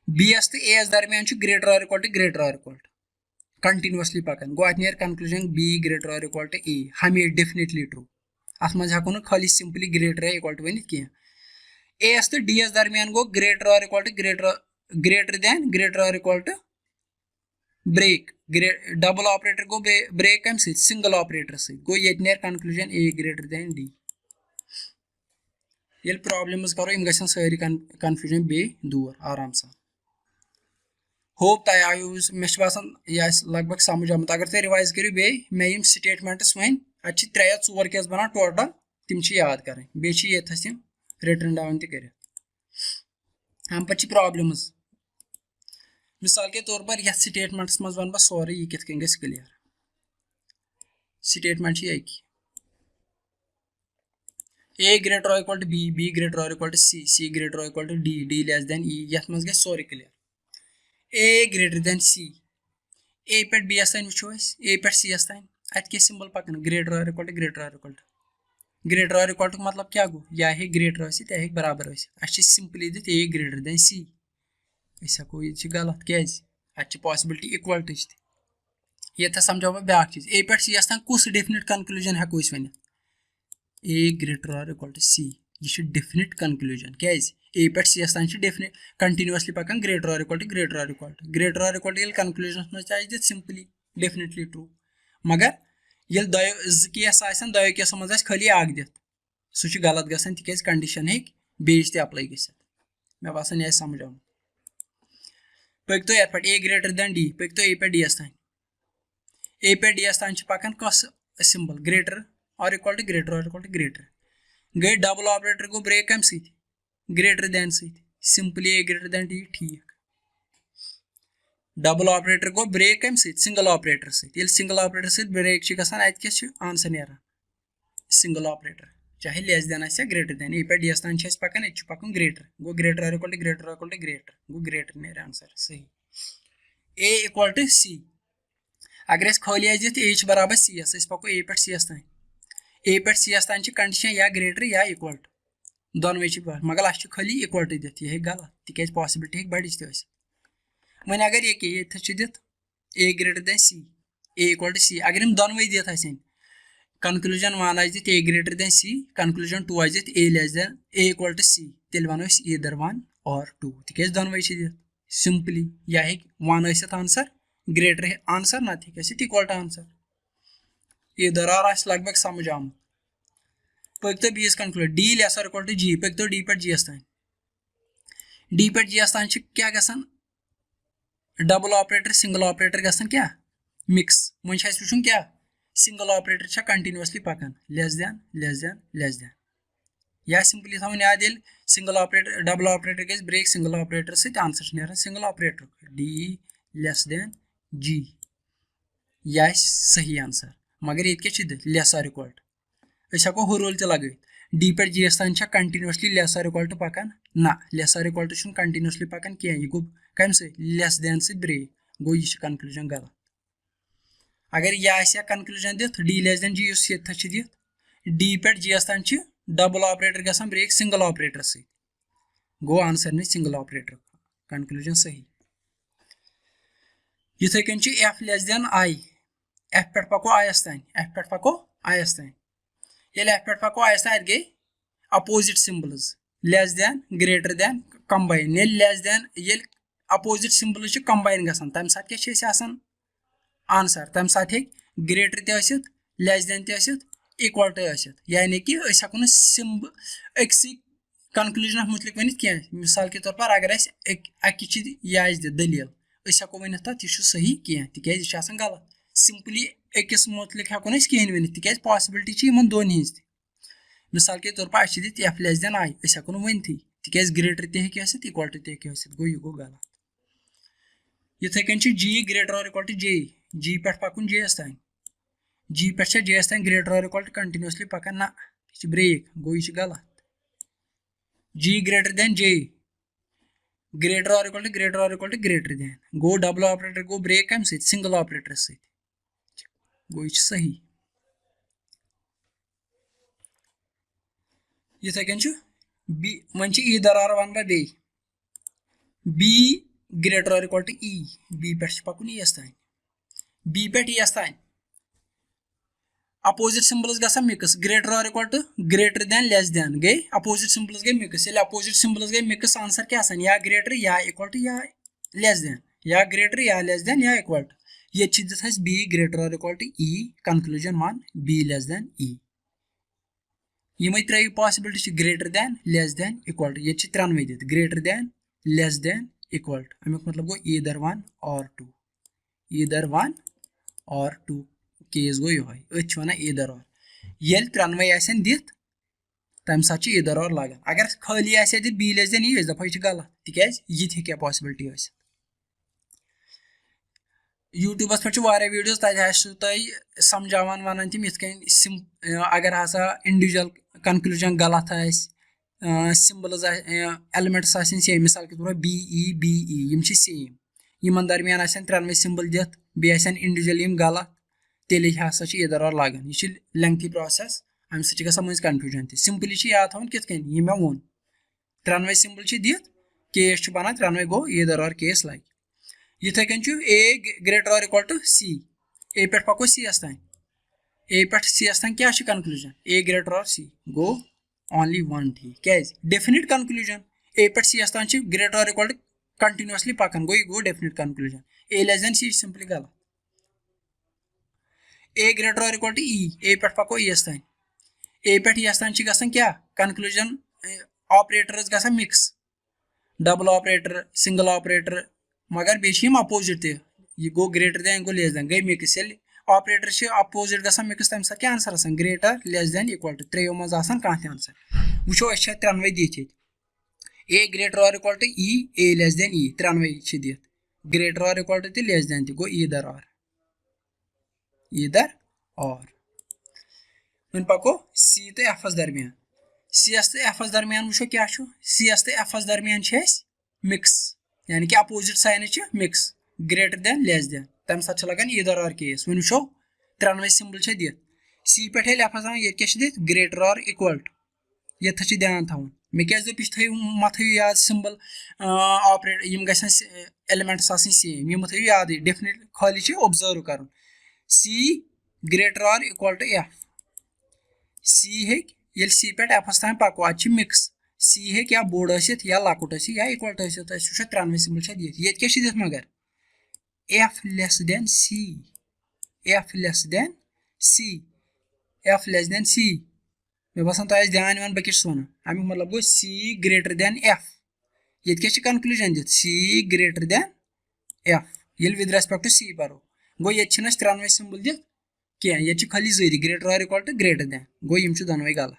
B यस तो A यस दरमियान छु greater or equal to continuously पकन गो अत नेर conclusion B greater or equal to A हमें definitely true अत मज हको न खाली simply greater equal to one क्या A यस तो D यस दरमियान गो greater or equal to greater or equal to break double operator go break कम से single operator से गो ये नेर conclusion A greater than D ये प्रॉब्लम्स करो इम गसन सारी कंफ्यूजन बे दूर आराम सा होप तय आयु मे बासान यह लगभग समझ आमुत अगर तुम रिवाइज करो बे मे यम स्टेटमेंट्स वन अच्छे 3 या 4 केस बना टोटल तिम याद करें बे यथस तिम रिटन डाउन कर हम पे प्रॉब्लम्स मिसाल के तौर पर यह स्टेटमेंट्स मज वन बह सोरे यह कित गस क्लियर स्टेटमेंट यह A greater or equal to B, B greater or equal to C, C greater or equal to D, D less than E, यह मज गए सोरे clear A greater than C, A पे B अस्तान वुचो A पे C अस्तान अत के symbol पकन greater or equal to greater or equal to greater or equal to मतलब क्या गो या है greater आसी या है बराबर आसी अच्छे सिंपली दित A greater than C ऐसा कोई चीज गलत क्या है अच्छी पॉसिबिलिटी इक्वल टू ये था समझो ब्याक चीज A पे C अस्तान कुछ डेफिनेट कंक्लूजन है कोई one A greater or equal to C यह डेफिनेट कंक्लूजन क्या A पे C अस्तान डेफिनेट कंटिन्यूअसली पकान greater or equal to conclusion में चाहिए सिंपली डेफिनेटली ट्रू मगर ये दो केस आसन दो केस मज खाली आग दित सह गलत गसान तिक कंडीशन हे बेज ते अप्लाई गसित मे बासान यह समझ आम पकतो ये पे A greater than D पकतो A पे D अस्तान A पे D अस्तान पकान कस symbol greater or equal to greater गए डबल ऑपरेटर को ब्रेक कम सी greater than C simply A greater than D ठीक डबल ऑपरेटर को ब्रेक कम सी सिंगल ऑपरेटर से सिंगल ऑपरेटर से ब्रेक गसान अत क्या आंसर नेरान सिंगल ऑपरेटर चाहे लेस देन या ग्रेटर देन ए पे डी तान पकान पकन ग्रेटर गो ग्रेटर इक्वल टू ग्रेटर गो ग्रेटर नेर आंसर सही A इक्वल टू C अगर खाली दित A बराबर C यस पको A पे C तान A पे C तान कंडीशन या ग्रेटर या इक्वल टू दोनवे मगर अस खाली इक्वल टू दित यह गलत तिक पॉसिबिलिटी बड़िश तस वन अगर ये दित A greater than C A equal to C अगर हम दोनवे दित कंक्लूजन वन दित A greater than C conclusion 2 दित A less than A equal to C तेल वनो either 1 or 2 तिक दोनवे दित सिंपली यह वन आंसर ग्रेटर आंसर ना इक्वल टू आंसर ये दरार लगभग समझ आम पकतो बीस कंक्लूड D लेस और इक्वल टू G पकतो D पे G तान D पे G तान क्या गसान डबल ऑपरेटर सिंगल ऑपरेटर गसन क्या मिक्स वो वो क्या सिंगल ऑपरेटर कंटिन्यूअसली पकान लेस देन या सिंपली थवन याद सिंगल ऑपरेटर डबल ऑपरेटर गई ब्रेक सिंगल ऑपरेटर से आंसर नेरान single operator D less than G यह सही आंसर मगर ये लेस और इक्वल टू हको हु रूल लगे D पे G तान कंटिन्यूअसली लेस और इक्वल टू पकान ना लेस और इक्वल टू कंटिन्यूअसली पकान क्या यह गो कम से लेस देन से ब्रेक गो यह कंक्लूजन गलत अगर यह कंक्लूजन दित D लेस देन G दित D पे G तान डबल ऑपरेटर गसान ब्रेक सिंगल ऑपरेटर से गो आंसर ने सिंगल ऑपरेटर कंक्लूजन सही इथे कन F less than I F पे पको I तान F पे पको I तान ये F पे पको I तान गई opposite symbols less than greater than combine less than ये अपोजिट सिंबल कंबाइन गसान तम साथ क्या आंसर तम साथ ग्रेटर तसित लेस देन तसित इक्वल टू आसित यानी कि हको सिंब अक्सी कंक्लूजन मुतलिक वन क्या मिसाल के तौर पर अगर अकि यह दलील हको वन तथ यह सही क्या तिक गलत सिंपली अकिस मुतलिक हको कहें वन तिक पॉसिबिलिटी इन दोन हज मिसाल के तौर पर दित F लेस देन I हको वन तिक ग्रेटर तक इक्वल टू तक गो यह गो गलत इथे कन G ग्रेटर और इक्वल टू G पे पकुन J तान G पे J तान ग्रेटर और इक्वल टू कंटिन्यूअसली पकान ना ब्रेक गो यह गलत G greater than J greater और इक्वल टू ग्रेटर देन गो डबल ऑपरेटर गो ब्रेक कम सिंगल ऑपरेटर से गो यह सही इथे कन बी वन ई दरार वन बह बे बी ग्रेटर और इक्वल टू ई बी पे पकुन ई तान बी पे ई तान अपोजिट सिंबल्स गसान मिक्स ग्रेटर और equal to greater than less than गई अपोजिट सिंबल्स गई मिक्स ये अपोजिट सिंबल्स गई मिक्स आंसर क्या या ग्रेटर या इक्वल टू या लेस देन या ग्रेटर या लेस देन या इक्वल टू ये दिस बी ग्रेटर और equal to E conclusion one B less than E यम त्रे possibility greater than less than equal to ये त्रोनवे दित greater than less than equal to अमुक मतलब गो ईदर वन और टू ईदर वन और टू केस गो ये वन ईदर और ये त्रोनवे दित तम सात ईदर और लगान अगर खाली दित बी लेस देन ई दफा यह गलत तिकाज ये क्या पॉसिबिलिटी यूट्यूबस पे वीडियोस तक समझावान वन तम सिम अगर हसा इंडिविजुअल कंक्लूजन गलत सिंबल्स एलिमेंट्स सेम मिसाल के तौर बी ई सेम इन दरमियान त्रोनवे सिंबल दित बे इंडिविजुअली गलत तेल हसा ईदर और लगान यह लेंथी प्रोसेस अम सज कन्फ्यूजन सिंपली याद थवन कित मे वोन त्रोनवे सिंबल दित केस बना त्रोनवे गो ईदर और केस लगे इथे कन ए ग्रेटर और इक्वल टू सी ए पे पको सी तान ए पे सी तान क्या कन्क्लूजन ए ग्रेटर और सी गो ओनली वन ठीक क्या डेफिनिट कन्क्लूजन ए पे सी तान ग्रेटर और इक्वल टू कंटिन्यूसली पकान गो definite conclusion A less than C simply गलत ए ग्रेटर और इक्वल टू ई ए पे पको ई तान ए पे ई तान क्या कन्क्लूजन ऑपरेटर्स गसान mix double operator single operator मगर बेम अपोजिट तह गो ग्रेटर देन गो लेस देन गई मिक्स ऑपरेटर अपोजिट गसान मिक्स तम क्या answer greater less than equal to त्रो मज कह आंसर वो त्रोनवे दित ए ग्रेटर और equal to E A less than E त्रोनवे दित ग्रेटर और इक्वल टू लेस देन गो ईदर और वन पको सी तो एफ दरमियान सी तो एफ दरमियान वो क्या सी तो एफ दरमियान मिक्स यानी कि opposite sign mix greater than less than तम सात लगान ईदर और केस वो त्रोनवे सिंबल दित सी पे एफ ये दित ग्रेटर और इक्वल टू ये ध्यान थवन मे क्या दोप मा थो याद सिंबल ऑपरेट गसन एलिमेंट्स सेम यम थो याद डेफिनेट खाली ऑब्जर्व कर सी ग्रेटर और इक्वल टू एफ सी हे सी पे एफ तान पको अ मिक्स सी हे क्या बोड़ या लकुट या इक्वल टू त्रोनवे सिंबल दित ये दित मगर F less than C F less than C F less than C मे बसान तुम ध्यान वन बह वन अमुक मतलब गो सी ग्रेटर देन एफ ये क्या कन्क्लूजन दित सी ग्रेटर देन एफ ये विद रेस्पेक्ट टू सी परो गो ये त्रोनवे सिंबल दित क्या ये खाली जरी ग्रेटर और इक्वल टू ग्रेटर देन गो यम दोनवे गलत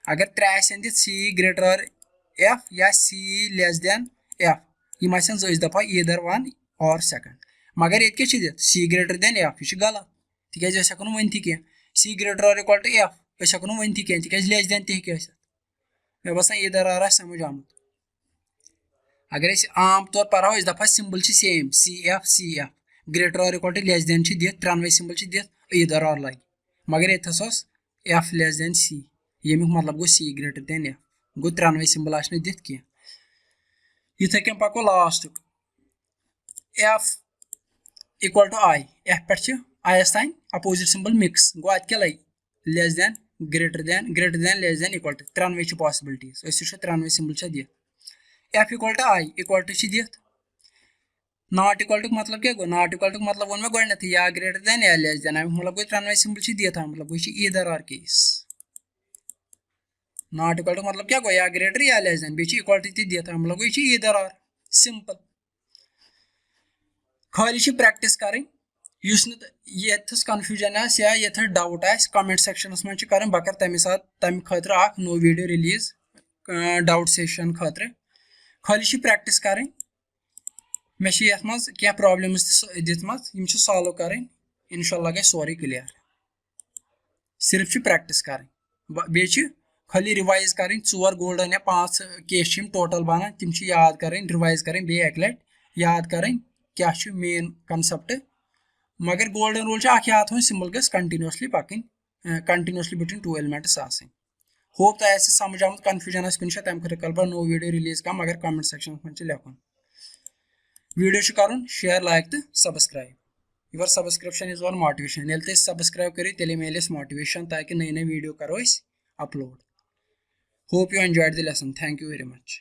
अगर त्रे दित सी ग्रेटर और एफ या सी लेस देन एफ यम दफा ईदर वन और सेकंड मगर ये दित सी ग्रेटर देन एफ यह गलत तिकाज हेको वन कह सी ग्रेटर और इक्वल टू एफ हेको वन कह तिकाज लेस देन तह मे बसान ईदर और समझ आमुत अगर आम तौर पढ़ो इस दफा symbol same C F greater और इक्वल टू लेस देन दित त्रोनवे सिंबल दित ईदर और लगे मगर ये एफ लेस देन सी यमुक मतलब गो सी ग्रेटर देन एफ गो त्रोनवे सिंबल दित कह इथे कन पको last F equal to I F पे आई तान अपोजिट सिंबल मिक्स गो अत क्या लगे less than greater than less than equal to त्रोनवे पॉसिबिलिटीज त्रोनवे सिंबल दित F equal to I equal to दित नॉट इक्वल टू मतलब क्या गो नॉट इक्वल टू मतलब वो गो या ग्रेटर देन या लेस देन मतलब गो त्रोनवे सिंबल दित मतलब गो ईदर और केस नॉट इक्वल टू मतलब क्या गो या ग्रेटर या लेस देन बे इक्वल टू दित मतलब गो ईदर और सिंपल खाली प्रैक्टिस करें यथस कन्फ्यूजन या यथ डाउट कमेंट सेक्शनस मज कर बह कर तमें साथ तम खतर नो वीडियो रिलीज डाउट सेशन खतर खाली प्रैक्टिस करें मे मज क्या प्रॉब्लम्स दिम सॉल्व करें इंशाल्लाह गई सोरे क्लियर सिर्फ प्रैक्टिस करें बे खाली रिवाइज करें 4 गोल्डन या 5 केस टोटल बना तम याद करें रिवाइज करें बे एक लट याद करें क्या मेन कंसेप्ट मगर गोल्डन रूल याद थो सिंबल गस कंटिन्यूसली पकन कंटिन्यूसली बिटवीन 2 एलिमेंट्स होप तो ऐसे समझ आमुत कन्फ्यूजन आस कुछ तम खर कल नो वीडियो रिलीज कम मगर कमेंट सेक्शन में लिखुन वीडियो कर शेयर लाइक तो subscribe your subscription is one motivation ये तुम सब्सक्राइब करो तेल मिले मोटिवेशन ताकि नई नई वीडियो करो upload hope you enjoyed the lesson thank you very much.